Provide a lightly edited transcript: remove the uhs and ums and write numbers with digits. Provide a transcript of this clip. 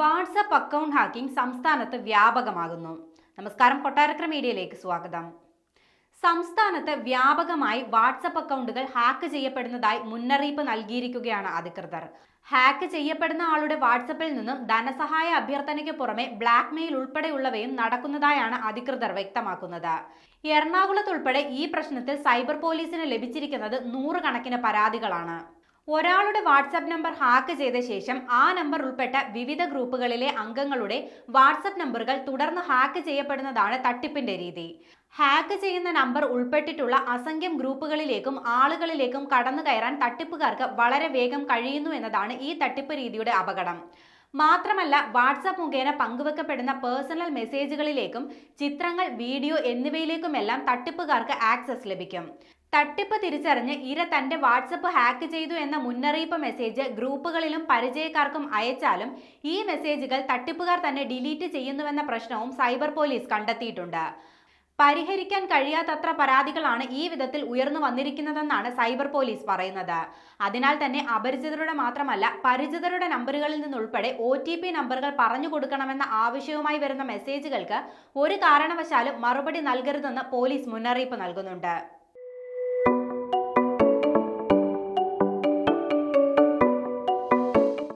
WhatsApp account hacking സംസ്ഥാനത്ത് വ്യാപകമാകുന്നു. നമസ്കാരം, കൊട്ടാരക്കര മീഡിയയിലേക്ക് സ്വാഗതം. സംസ്ഥാനത്ത് വ്യാപകമായി വാട്സാപ്പ് അക്കൗണ്ടുകൾ ഹാക്ക് ചെയ്യപ്പെടുന്നതായി മുന്നറിയിപ്പ് നൽകിയിരിക്കുകയാണ് അധികൃതർ. ഹാക്ക് ചെയ്യപ്പെടുന്ന ആളുടെ വാട്സപ്പിൽ നിന്നും ധനസഹായ അഭ്യർത്ഥനയ്ക്ക് പുറമെ ബ്ലാക്ക് മെയിൽ ഉൾപ്പെടെയുള്ളവയും നടക്കുന്നതായാണ് അധികൃതർ വ്യക്തമാക്കുന്നത്. എറണാകുളത്തുൾപ്പെടെ ഈ പ്രശ്നത്തിൽ സൈബർ പോലീസിന് ലഭിച്ചിരിക്കുന്നത് നൂറുകണക്കിന് പരാതികളാണ്. ഒരാളുടെ വാട്സാപ്പ് നമ്പർ ഹാക്ക് ചെയ്ത ശേഷം ആ നമ്പർ ഉൾപ്പെട്ട വിവിധ ഗ്രൂപ്പുകളിലെ അംഗങ്ങളുടെ വാട്സാപ്പ് നമ്പറുകൾ തുടർന്ന് ഹാക്ക് ചെയ്യപ്പെടുന്നതാണ് തട്ടിപ്പിന്റെ രീതി. ഹാക്ക് ചെയ്യുന്ന നമ്പർ ഉൾപ്പെട്ടിട്ടുള്ള അസംഖ്യം ഗ്രൂപ്പുകളിലേക്കും ആളുകളിലേക്കും കടന്നു കയറാൻ തട്ടിപ്പുകാർക്ക് വളരെ വേഗം കഴിയുന്നു എന്നതാണ് ഈ തട്ടിപ്പ് രീതിയുടെ അപകടം. മാത്രമല്ല, വാട്സാപ്പ് മുഖേന പങ്കുവെക്കപ്പെടുന്ന പേഴ്സണൽ മെസ്സേജുകളിലേക്കും ചിത്രങ്ങൾ, വീഡിയോ എന്നിവയിലേക്കുമെല്ലാം തട്ടിപ്പുകാർക്ക് ആക്സസ് ലഭിക്കും. തട്ടിപ്പ് തിരിച്ചറിഞ്ഞ് ഇര തന്റെ വാട്സപ്പ് ഹാക്ക് ചെയ്തു എന്ന മുന്നറിയിപ്പ് മെസ്സേജ് ഗ്രൂപ്പുകളിലും പരിചയക്കാർക്കും അയച്ചാലും ഈ മെസ്സേജുകൾ തട്ടിപ്പുകാർ തന്നെ ഡിലീറ്റ് ചെയ്യുന്നുവെന്ന പ്രശ്നവും സൈബർ പോലീസ് കണ്ടെത്തിയിട്ടുണ്ട്. പരിഹരിക്കാൻ കഴിയാത്തത്ര പരാതികളാണ് ഈ വിധത്തിൽ ഉയർന്നു വന്നിരിക്കുന്നതെന്നാണ് സൈബർ പോലീസ് പറയുന്നത്. അതിനാൽ തന്നെ അപരിചിതരുടെ മാത്രമല്ല പരിചിതരുടെ നമ്പറുകളിൽ നിന്നുൾപ്പെടെ OTP നമ്പറുകൾ പറഞ്ഞു കൊടുക്കണമെന്ന ആവശ്യവുമായി വരുന്ന മെസ്സേജുകൾക്ക് ഒരു കാരണവശാലും മറുപടി നൽകരുതെന്ന് പോലീസ് മുന്നറിയിപ്പ് നൽകുന്നുണ്ട്.